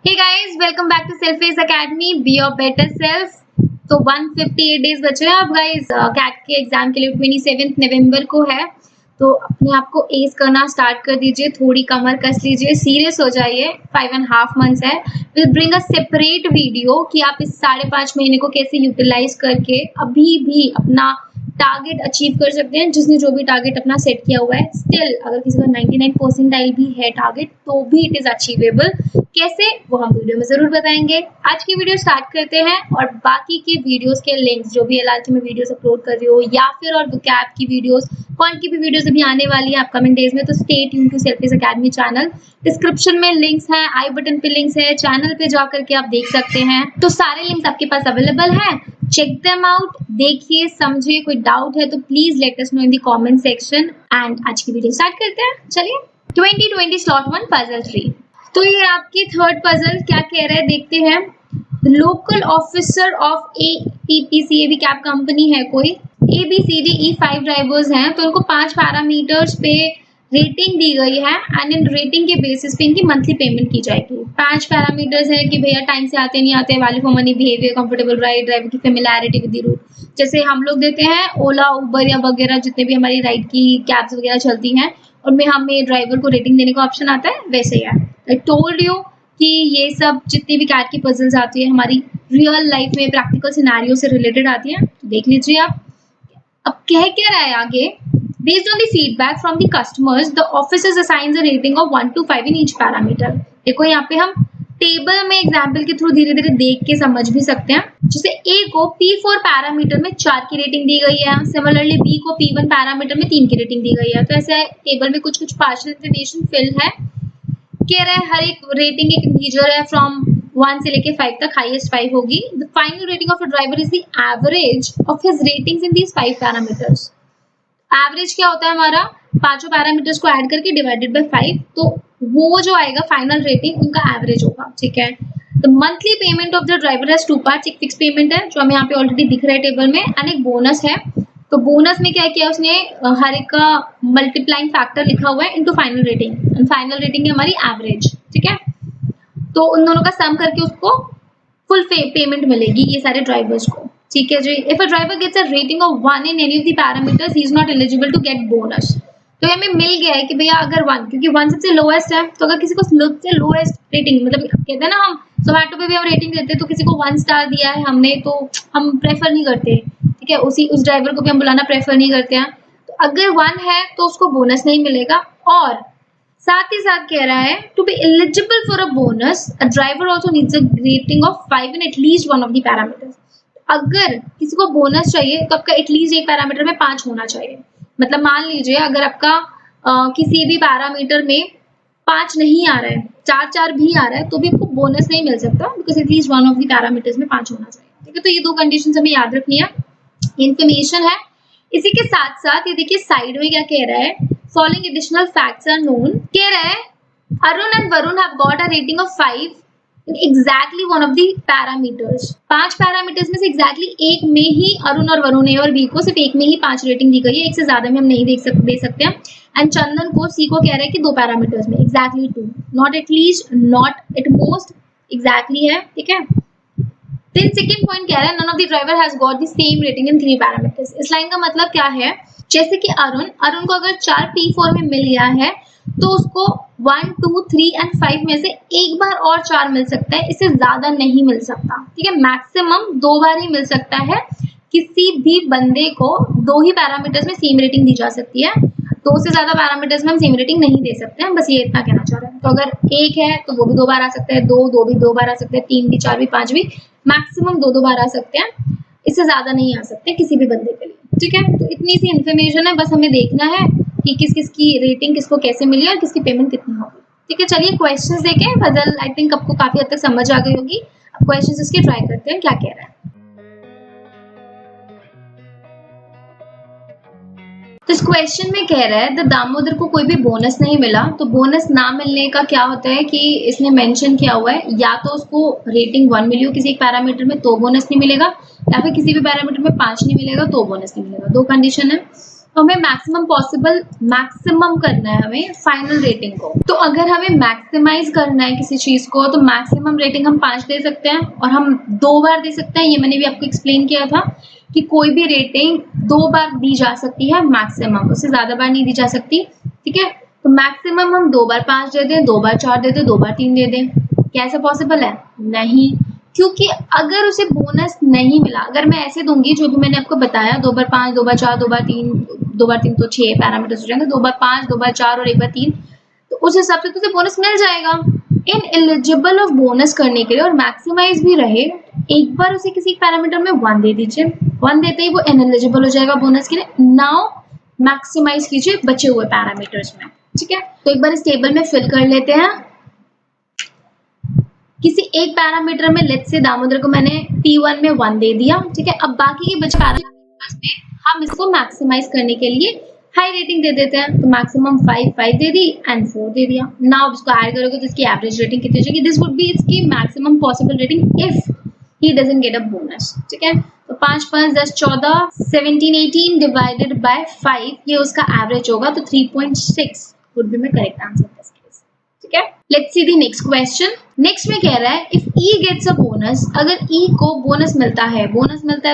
Hey guys, welcome back to Self Ace Academy. Be your better self. तो 158 days बचे हैं अब guys cat के एग्जाम के लिए 27 नवंबर को है। तो अपने आप को एस करना स्टार्ट कर दीजिए, थोड़ी कमर कस लीजिए, सीरियस हो जाइए। 5.5 मंथ्स है। Will bring a separate video कि आप इस 5.5 महीने को कैसे यूटिलाइज करके अभी भी अपना टारगेट अचीव कर सकते हैं। जिसने जो भी टारगेट अपना सेट किया हुआ है, स्टिल अगर किसी का 99 परसेंटाइल भी है टारगेट, तो भी इट इज अचीवेबल। कैसे, वो हम वीडियो में जरूर बताएंगे। आज की वीडियो स्टार्ट करते हैं और बाकी के वीडियोस के लिंक्स जो भी एलआरटी में वीडियोस अपलोड कर रही हो या फिर और वोकैब की वीडियोस, क्वांट की भी वीडियोस अभी आने वाली है अपकमिंग डेज में, तो stay tune to selfish academy channel. Description में लिंक्स हैं, आई बटन पे लिंक्स है, चैनल पे जा करके आप देख सकते हैं। तो सारे लिंक्स आपके पास अवेलेबल है, चेक देम आउट, देखिए समझिए। कोई डाउट है तो please let us know in the comment section. And आज की वीडियो स्टार्ट करते हैं। चलिए, 2020 स्लॉट 1 पजल 3। तो ये आपकी थर्ड पजल क्या कह रहा है देखते हैं। लोकल ऑफिसर ऑफ APPC, भी कैब कंपनी है कोई, ABCDE 5 ड्राइवर्स हैं, तो उनको 5 पैरामीटर्स पे रेटिंग दी गई है एंड इन रेटिंग के बेसिस पे इनकी मंथली पेमेंट की जाएगी। 5 पैरामीटर्स है कि भैया टाइम से आते नहीं आते, value for money, behaviour, comfortable ride, driver की फेमिलियरिटी विद द रूट। जैसे हम लोग देते हैं ओला, उबर या वगैरह जितने भी हमारी राइड की कैब्स वगैरह चलती हैं, उनमें हमें ड्राइवर को रेटिंग देने का ऑप्शन आता है, वैसे ही है। आई टोल्ड यू कि ये सब जितनी भी कैट की पजल्स आती है हमारी रियल लाइफ में प्रैक्टिकल सिनेरियो से रिलेटेड आती है। देख लीजिए आप। अब कह क्या रहा है आगे, based on the feedback from the customers the officers assigns a rating of 1 to 5 in each parameter. देखो यहाँ पे हम टेबल में एग्जाम्पल के थ्रू धीरे धीरे देख के समझ भी सकते हैं। जैसे ए को P4 पैरामीटर में 4 की रेटिंग दी गई है, सिमिलरली बी को P1 पैरामीटर में 3 की रेटिंग दी गई है। तो ऐसे टेबल में कुछ कुछ पार्शियल इन्फॉर्मेशन फिल है। कह रहा है हर एक रेटिंग एक इंटीजर है, फ्रॉम 1 से लेके 5 तक, हाईएस्ट 5 होगी। The final rating of a driver is the average of his ratings in these 5 parameters. Average क्या होता है हमारा, पांचों पैरामीटर्स को ऐड करके डिवाइडेड बाय 5, तो वो जो आएगा फाइनल रेटिंग उनका एवरेज होगा। ठीक है। The monthly payment of the driver has 2 parts. एक फिक्स पेमेंट है जो हमें यहाँ पे ऑलरेडी दिख रहा है टेबल में, एंड एक बोनस है। तो बोनस में क्या किया उसने, हर एक का मल्टीप्लाइंग फैक्टर लिखा हुआ है into final rating, and final rating है हमारी एवरेज। ठीक है। तो उन दोनों का सम करके उसको फुल पेमेंट मिलेगी ये सारे ड्राइवर्स को। ठीक है जी। If a driver gets a rating of 1 in any of the parameters he is not eligible to get bonus. तो हमें मिल गया है कि भैया अगर 1, क्योंकि 1 सबसे लोएस्ट है, तो अगर किसी को सबसे लोएस्ट रेटिंग, मतलब कहते हैं ना हम जोमेटो पे भी हम रेटिंग देते हैं, तो किसी को 1 स्टार दिया है हमने तो हम प्रेफर नहीं करते। ठीक है। उस ड्राइवर को भी हम बुलाना प्रेफर नहीं करते हैं। तो अगर 1 है तो उसको बोनस नहीं मिलेगा। और साथ ही साथ कह रहा है to be eligible for a bonus a driver also needs a rating of 5 in at least one of the parameters. अगर किसी को बोनस चाहिए तो आपका एटलीस्ट एक पैरामीटर में 5 होना चाहिए। मतलब मान लीजिए अगर आपका किसी भी पैरामीटर में 5 नहीं आ रहा है, 4 भी आ रहा है, तो भी आपको बोनस नहीं मिल सकता, because at least one of the parameters में 5 होना चाहिए। ठीक है। तो ये 2 कंडीशन हमें याद रखनी है, इंफॉर्मेशन है। इसी के साथ साथ ये देखिए साइड में क्या कह रहा है, following additional facts are known. कह रहा है Arun and Varun have got a rating of 5 in exactly one of the parameters। 5 parameters में से एग्जैक्टली एक में ही अरुण और वरुण, ए और बी को सिर्फ एक में ही 5 रेटिंग दी गई है, एक से ज्यादा में हम नहीं दे सकते हैं। एंड चंदन को, सी को कह रहा है कि 2 पैरामीटर्स में exactly 2, not at least, not at most, exactly है। ठीक है। देन सेकंड पॉइंट कह रहा है none of the driver has got the same rating in 3 parameters. इस लाइन का मतलब क्या है, जैसे कि अरुण को अगर 4 P4 में मिल गया है तो उसको 1, 2, 3 एंड 5 में से एक बार और 4 मिल सकता है, इससे ज्यादा नहीं मिल सकता। ठीक है। मैक्सिमम 2 बार ही मिल सकता है। किसी भी बंदे को 2 ही पैरामीटर्स में सेम रेटिंग दी जा सकती है, 2 से ज्यादा पैरामीटर्स में हम सेम रेटिंग नहीं दे सकते हैं। बस ये इतना कहना चाह रहे हैं। तो अगर 1 है तो वो भी 2 बार आ सकता है, 2 भी 2 बार आ सकते हैं, 3 भी, 4 भी, 5 भी, मैक्सिमम 2 बार आ सकते हैं, इससे ज्यादा नहीं आ सकते किसी भी बंदे के लिए। ठीक है। तो इतनी सी इन्फॉर्मेशन है, बस हमें देखना है कि किस किस की रेटिंग किसको कैसे मिली और किसकी पेमेंट कितनी होगी। ठीक है। चलिए क्वेश्चंस देखें। पजल आई थिंक आपको काफी हद तक समझ आ गई होगी। अब क्वेश्चंस इसके ट्राई करते हैं क्या कह रहा है। तो इस क्वेश्चन में कह रहा है द दामोदर को कोई भी बोनस नहीं मिला। तो बोनस ना मिलने का क्या होता है कि इसने मेंशन किया हुआ है, या तो उसको रेटिंग 1 मिली हो किसी एक पैरामीटर में तो बोनस नहीं मिलेगा, या फिर किसी भी पैरामीटर में 5 नहीं मिलेगा तो बोनस नहीं मिलेगा। 2 कंडीशन है। तो हमें मैक्सिमम करना है हमें फाइनल रेटिंग को। तो अगर हमें मैक्सिमाइज करना है किसी चीज को तो मैक्सिमम रेटिंग हम 5 दे सकते हैं और हम 2 बार दे सकते हैं। ये मैंने भी आपको एक्सप्लेन किया था कि कोई भी रेटिंग 2 बार दी जा सकती है मैक्सिमम, उससे ज्यादा बार नहीं दी जा सकती। ठीक है, तो मैक्सिमम हम 2 बार 5 दे दें, 2 बार 4 दे दें, 2 बार 3 दे दें। क्या ऐसा पॉसिबल है? नहीं, क्योंकि अगर उसे बोनस नहीं मिला, अगर मैं ऐसे दूंगी जो भी मैंने आपको बताया 2 बार 5, 2 बार 4, 2 बार 3, 2 बार 3 तो 6 पैरामीटर्स हो जाएंगे, 2 बार 5, 2 बार 4 और 1 बार 3, तो उस हिसाब से तो उसे बोनस मिल जाएगा। इन एलिजिबल ऑफ बोनस करने के लिए और मैक्सिमाइज भी रहे, एक बार उसे किसी पैरामीटर में 1 दे दीजिए, 1 देते ही वो इनएलिजिबल हो जाएगा बोनस के लिए। नाउ मैक्सिमाइज कीजिए बचे हुए पैरामीटर्स में। ठीक है, तो एक बार इस टेबल में फिल कर लेते हैं। किसी एक पैरामीटर में लेट्स से दामोदर को मैंने P1 में 1 दे दिया। ठीक है, अब बाकी के बचे पैरामीटर्स में हम इसको मैक्सिमाइज करने के लिए हाई रेटिंग दे देते हैं। तो मैक्सिमम 5 दे दी एंड 4 दे दिया। नाउ इसको ऐड करोगे तो इसकी एवरेज रेटिंग कितनी हो जाएगी? दिस वुड बी इसकी maximum possible rating if he doesn't get a bonus. ठीक है, तो 5 5 10 14 17 18 डिवाइडेड बाय 5 ये उसका एवरेज होगा, तो 3.6 would be my correct answer this case. ठीक है, let's see the next question. Next में कह रहा है if E gets a bonus, अगर E को बोनस मिलता है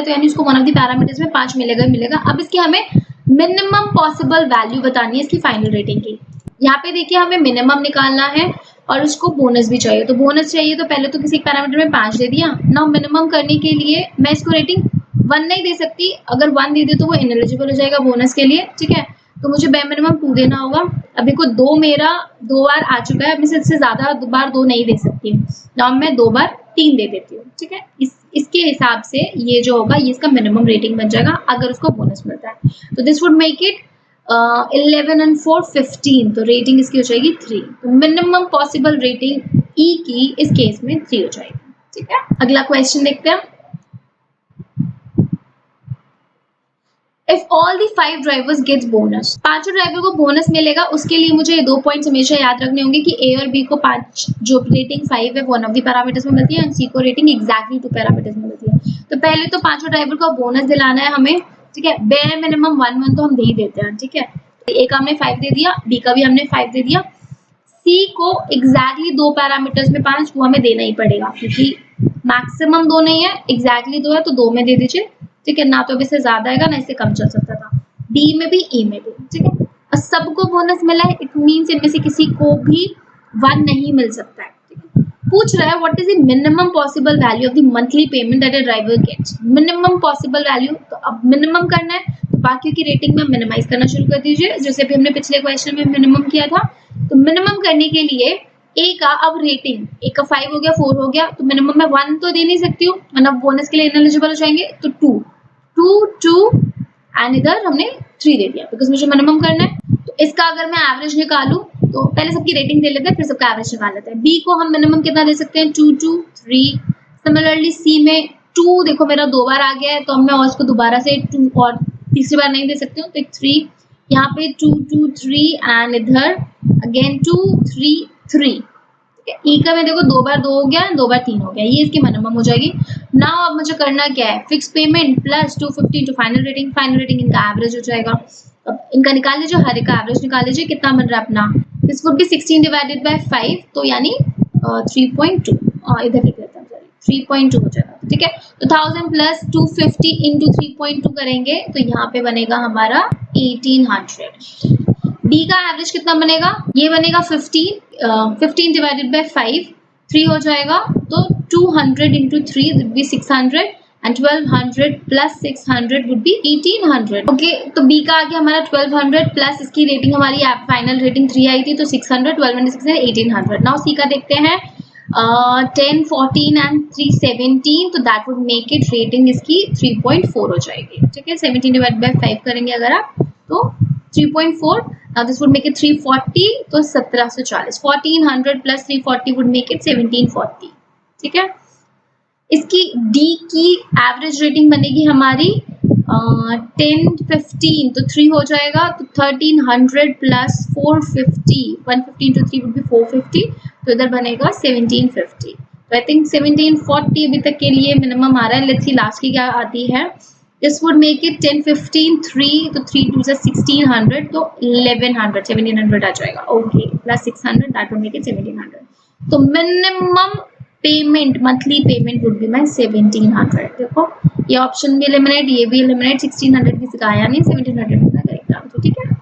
तो यानी उसको वन ऑफ द पैरामीटर्स में 5 मिलेगा। अब इसकी हमें मिनिमम पॉसिबल वैल्यू बतानी है इसकी फाइनल रेटिंग की। यहाँ पे देखिए हमें मिनिमम निकालना है और उसको बोनस भी चाहिए। तो बोनस चाहिए तो पहले तो किसी पैरामीटर में 5 दे दिया। नाउ मिनिमम करने के लिए मैं इसको रेटिंग 1 नहीं दे सकती, अगर 1 दे दे तो वो इनएलिजिबल हो जाएगा बोनस के लिए। ठीक है, तो मुझे बे मिनिमम 2 देना होगा। अब देखो 2 मेरा 2 बार आ चुका है, अब मैं इससे ज्यादा बार 2 नहीं दे सकती हूँ। नाउ मैं 2 बार 3 दे देती हूँ। ठीक है, इसके हिसाब से ये जो होगा ये इसका मिनिमम रेटिंग बन जाएगा अगर उसको बोनस मिलता है। तो this would make it 11 and 4 15, तो रेटिंग इसकी हो जाएगी 3। तो मिनिमम पॉसिबल रेटिंग E की इस केस में 3 हो जाएगी। ठीक है, अगला क्वेश्चन देखते हैं। If all the 5 drivers gets bonus, पांचों ड्राइवर को बोनस मिलेगा, उसके लिए मुझे ये 2 पॉइंट्स हमेशा याद रखने होंगे कि A और B को 5 जो रेटिंग 5 है वन ऑफ द पैरामीटर्स में मिलती है और C को रेटिंग एग्जैक्टली 2 पैरामीटर्स में मिलती है। तो पहले तो पांचों ड्राइवर को बोनस दिलाना है हमें। ठीक है, बेयर मिनिमम 1 तो हम दे ही देते हैं। ठीक है, A का हमने 5 दे दिया, B का भी हमने 5 दे दिया, C को एग्जैक्टली 2 पैरामीटर्स में 5 वो हमें देना ही पड़ेगा क्योंकि मैक्सिमम 2 नहीं है, एग्जैक्टली 2 है, तो 2 में दे दीजिए। ठीक है, ना तो इससे ज्यादा आएगा ना इससे कम चल सकता था। डी में भी ई में भी। ठीक है, और सबको बोनस मिला है, इट मींस इनमें से किसी को भी 1 नहीं मिल सकता है। ठीक है, पूछ रहा है what is the minimum possible value of the monthly payment that a driver gets. Minimum possible value, तो अब मिनिमम करना है तो बाकी की रेटिंग में मिनिमाइज करना शुरू कर दीजिए, जैसे भी हमने पिछले क्वेश्चन में मिनिमम किया था। तो मिनिमम करने के लिए ए का अब रेटिंग, ए का 5 हो गया, 4 हो गया, तो मिनिमम में 1 तो दे नहीं सकती हूँ वरना बोनस के लिए इनएलिजिबल हो जाएंगे। तो 2 एंड इधर हमने 3 दे दिया बिकॉज मुझे मिनिमम करना है। तो इसका अगर मैं एवरेज निकालूं तो पहले सबकी रेटिंग दे लेते हैं फिर सबका एवरेज निकाल लेते हैं। बी को हम मिनिमम कितना दे सकते हैं? 2 2 3। सिमिलरली सी में 2 देखो मेरा 2 बार आ गया है तो अब मैं उसको दोबारा से 2 और तीसरी बार नहीं दे सकती हूँ, तो 3 यहाँ पे 2 2 3 एंड इधर अगेन 2 3 3। ई का में देखो 2 बार 2 हो गया, 2 बार 3 हो गया, ये इसकी मिनिमम हो जाएगी। नाउ अब मुझे करना क्या है? Fix payment plus 250 to final rating इनका एवरेज हो जाएगा। अब इनका निकाल लीजिए, हर एक का एवरेज निकाल लीजिए, कितना बन रहा है अपना? This would be 16 divided by 5, तो यानी 3.2, इधर लिख लेते हैं, सॉरी 3.2 हो जाएगा। ठीक है, तो 1000 प्लस 250 इंटू 3.2 करेंगे तो यहाँ पे बनेगा हमारा 1800। डी का एवरेज कितना बनेगा? ये बनेगा 15 डिवाइडेड बाय 5, 3 हो जाएगा, तो 200 into 3 would be 600 and 1200 plus 600 would be 1800। Okay, तो बी का आ गया हमारा 1200 प्लस इसकी रेटिंग हमारी फाइनल रेटिंग 3 आई थी तो 600, 1200 600 1800। नाउ सी का देखते हैं 10 14 एंड 3 17, तो that would make it rating इसकी 3.4 हो जाएगी। ठीक है, 17 डिवाइडेड बाय 5 करेंगे अगर आप तो 3.4। Now this would make it 340, तो 1740। 1400 plus 340 would make it 1740। ठीक है, इसकी D की एवरेज रेटिंग बनेगी हमारी 10 15, तो 3 हो जाएगा, तो 1300 प्लस 450, 150 into 3 would be 450, तो इधर बनेगा 1750। तो आई थिंक 1740 अभी तक के लिए मिनिमम आ रहा है। लेट्स सी लास्ट की क्या आती है। दिस वुड मेक इट 10 15 3 तो 3 2 1600 तो 1100 1700 आ जाएगा. Okay plus 600 that would make it 1700. तो minimum payment monthly payment would be my 1700. देखो ये ऑप्शन भी एलिमिनेट, ये भी एलिमिनेट. 1600 किसी का आया नहीं, 1700 का करेक्ट आंसर. ठीक है,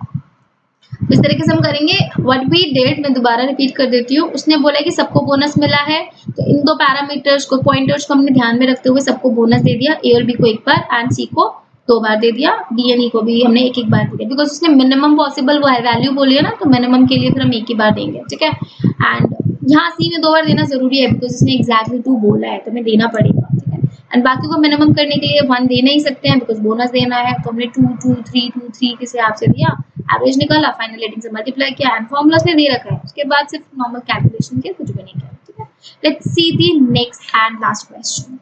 इस तरीके से हम करेंगे. व्हाट वी डिड, मैं दोबारा रिपीट कर देती हूँ. उसने बोला कि सबको बोनस मिला है, तो इन दो पैरामीटर्स को, पॉइंटर्स को हमने ध्यान में रखते हुए सबको बोनस दे दिया. ए और बी को एक बार एंड सी को 2 बार दे दिया. डी एंड ई को भी हमने एक एक बार दे दिया, बिकॉज उसने मिनिमम पॉसिबल वो वैल्यू बोली है ना, तो मिनिमम के लिए फिर हम एक ही बार देंगे. ठीक है, एंड यहाँ सी में 2 बार देना जरूरी है, बिकॉज उसने एग्जैक्टली 2 बोला है, तो हमें देना पड़ेगा. ठीक है, एंड बाकी को मिनिमम करने के लिए 1 दे नहीं सकते हैं, बिकॉज बोनस देना है. तो हमने 2 2 3 2 3 के हिसाब से दिया, एवरेज निकाला, फाइनल रेटिंग से मल्टीप्लाई किया एंड फॉर्मूला से दे रखा है. उसके बाद सिर्फ नॉर्मल कैलकुलेशन किया, कुछ भी नहीं किया. ठीक है, let's see the next and last question.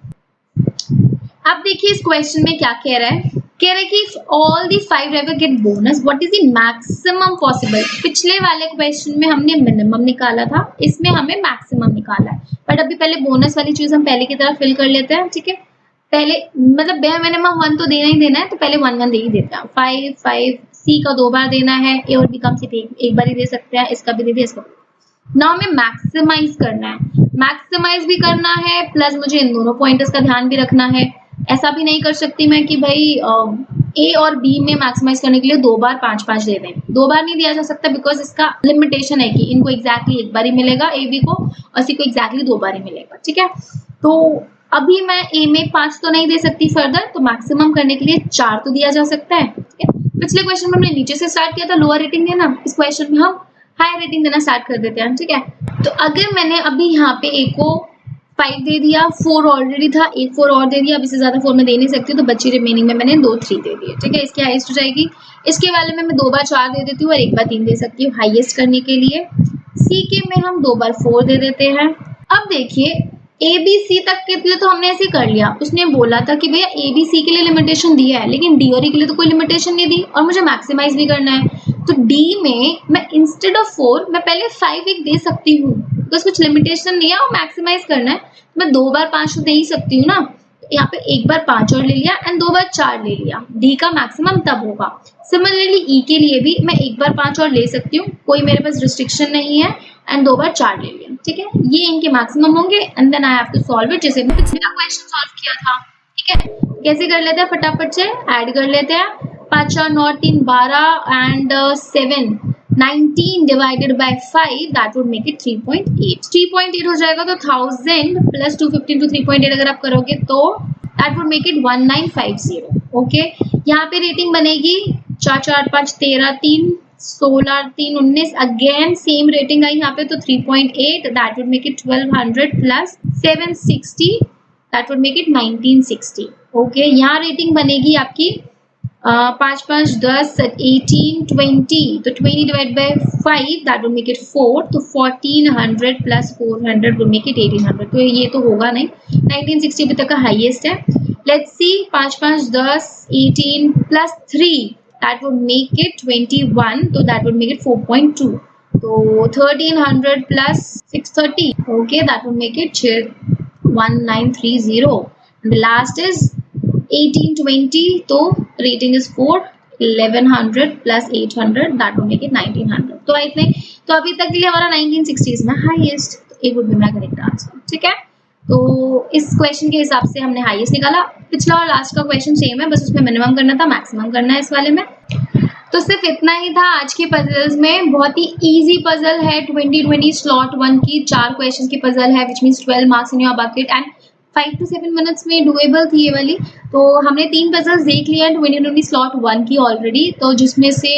अब देखिए इस क्वेश्चन में क्या कह रहा है. कह रहा है कि if all the 5 driver gate bonus what is the maximum possible. पिछले वाले क्वेश्चन में हमने मिनिमम निकाला था, इसमें हमें मैक्सिमम निकाला है. बट अभी पहले बोनस वाली चीज हम पहले की तरह फिल कर लेते हैं. ठीक है, पहले मतलब बेयर मिनिमम 1 तो देना ही देना है, तो पहले 1 1 दे ही देते हैं. 5 5 सी का 2 बार देना है, ए और बी का हम सिर्फ एक बार ही दे सकते हैं. इसका भी दे दिया, इसका भी. नाउ हमें मैक्सिमाइज करना है, मैक्सिमाइज भी करना है प्लस मुझे इन दोनों पॉइंटर्स का ध्यान भी रखना है. ऐसा भी नहीं कर सकती मैं कि भाई ए और बी में मैक्सिमाइज करने के लिए 2 बार 5 5 दे दें. 2 बार नहीं दिया जा सकता, बिकॉज इसका लिमिटेशन है कि इनको एग्जैक्टली एक बार ही मिलेगा ए बी को, और सी को एग्जैक्टली 2 बार ही मिलेगा. ठीक है, तो अभी मैं ए में 5 तो नहीं दे सकती फर्दर, तो मैक्सिमम करने के लिए 4 तो दिया जा सकता है. ठीक है, पिछले क्वेश्चन में हमने नीचे से स्टार्ट किया था लोअर रेटिंग देना, इस क्वेश्चन में हम हाई रेटिंग देना स्टार्ट कर देते हैं. ठीक है, तो अगर मैंने अभी यहाँ पे ए को 5 दे दिया, 4 ऑलरेडी था, एक 4 और दे दिया, अब इससे ज्यादा 4 में दे नहीं सकती, तो बची रिमेनिंग में मैंने 2 3 दे दिए. ठीक है, इसकी हाईएस्ट हो जाएगी. इसके वाले में मैं 2 बार 4 दे देती हूँ और 1 बार 3 दे सकती हूँ हाईएस्ट करने के लिए. सी के में हम 2 बार 4 दे देते हैं. अब देखिए ए बी सी तक के लिए तो हमने ऐसे कर लिया. उसने बोला था कि भैया ए बी सी के लिए लिमिटेशन दिया है, लेकिन डी और ई के लिए तो कोई लिमिटेशन नहीं दी, और मुझे मैक्सिमाइज भी करना है. तो डी में मैं इंस्टेड ऑफ 4 मैं पहले 5 एक दे सकती हूँ, बिकॉज कुछ लिमिटेशन नहीं है और मैक्सिमाइज करना है. मैं 2 बार 5 तो दे ही सकती हूँ ना. यहाँ पे 1 बार 5 और ले लिया एंड 2 बार 4 ले लिया. डी का मैक्सिमम तब होगा. सिमिलरली ई के लिए भी मैं 1 बार 5 और ले सकती हूँ, कोई मेरे पास रिस्ट्रिक्शन नहीं है, एंड 2 बार 4 ले लिया. ठीक है, ये इनके मैक्सिमम होंगे and then I have to solve it, जैसे मैं पिछला क्वेश्चन सॉल्व किया था. ठीक है, कैसे कर लेते हैं, फटाफट से ऐड कर लेते हैं. 5 और 9 3 12 and 7 19 divided by 5 that would make it 3.8. 3.8 हो जाएगा. तो 1000 प्लस 215 टू 3.8 अगर आप करोगे तो that would make it 1950. Okay, यहाँ पे रेटिंग बनेगी 4 4 5 13 3 16 3 19. अगेन सेम रेटिंग आई यहाँ पे, तो 3.8 that would make it 1200 plus 760 that would make it 1960. Okay, यहाँ रेटिंग बनेगी आपकी 5 5 10 18 20, तो 20 divide by 5 that would make it 4, तो 1400 प्लस 400 वुड मेक इट 1800. तो ये तो होगा नहीं, 1960 अभी तक का हाईएस्ट है. Let's C 5 5 10 18 plus 3 that would make it 21, तो दैट वुड मेक इट 4.2. तो 1300 plus 630, okay that would make it 1930. The last is 1820, तो rating is 4. 1100 plus 800 that would make it 1900. तो इतने, तो अभी तक के लिए हमारा 1960s में हाईएस्ट, तो A would be my correct answer. ठीक है, तो इस क्वेश्चन के हिसाब से हमने हाईएस्ट निकाला. पिछला और लास्ट का क्वेश्चन सेम है, बस उसमें मिनिमम करना था, मैक्सिमम करना है इस वाले में. तो सिर्फ इतना ही था आज के पजल्स में. बहुत ही इजी पजल है, 2020 स्लॉट 1 की 4 क्वेश्चन की पजल है, which means 12 marks in your bucket and 5 to 7 minutes में डुएबल थी ये वाली. तो हमने 3 पजल्स देख लिया 2020 स्लॉट 1 की ऑलरेडी, तो जिसमें से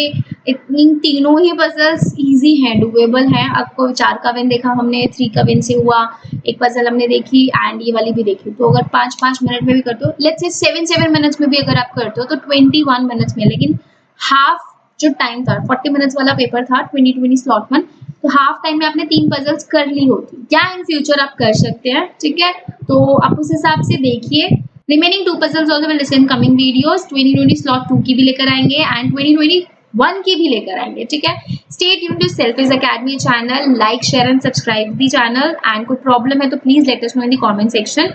इन तीनों ही पजल्स इजी हैं, डुएबल हैं. आपको 4 का विन देखा हमने, 3 का विन से हुआ, एक पजल हमने देखी एंड ये वाली भी देखी. तो अगर 5 मिनट में भी करते हो, लेट्स से 7 मिनट्स में भी अगर आप करते हो तो 21 मिनट्स में, लेकिन हाफ जो टाइम था 40 मिनट्स वाला पेपर था 2020 स्लॉट 1, तो हाफ टाइम में आपने 3 पजल्स कर ली होती. क्या इन फ्यूचर आप कर सकते हैं. ठीक है, तो आप उस हिसाब से देखिए. Remaining 2 puzzles also will listen coming videos. 2020 slot 2 की भी लेकर आएंगे एंड 2021 की भी लेकर आएंगे. ठीक है, stay tuned to selfish academy channel. Like share and subscribe the channel. And कोई प्रॉब्लम है तो please let us know in the comment section.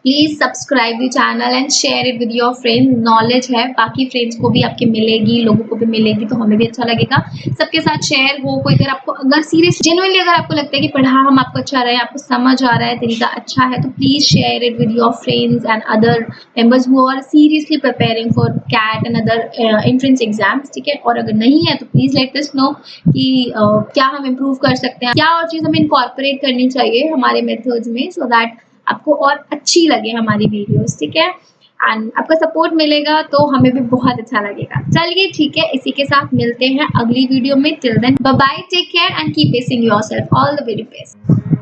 Please subscribe the channel and share it with your friends. Knowledge है, बाकी friends को भी आपके मिलेगी, लोगों को भी मिलेगी, तो हमें भी अच्छा लगेगा। सबके साथ शेयर हो। कोई अगर आपको अगर सीरियस जेन्युइनली अगर आपको लगता है कि पढ़ा हम आपको अच्छा रहा है, आपको समझ आ रहा है, तरीका अच्छा है, तो please share it with your friends and other members who are seriously preparing for CAT and other entrance exams, ठीक है। और अगर नहीं है तो प्लीज लेट अस नो कि क्या हम इम्प्रूव कर सकते हैं, क्या और चीज हमें इनकॉर्पोरेट करनी चाहिए हमारे मेथड्स में, सो दैट आपको और अच्छी लगे हमारी वीडियोस, ठीक है। एंड आपका सपोर्ट मिलेगा तो हमें भी बहुत अच्छा लगेगा। चलिए ठीक है, इसी के साथ मिलते हैं अगली वीडियो में। Till then bye bye, take care and keep pacing yourself. All the very best.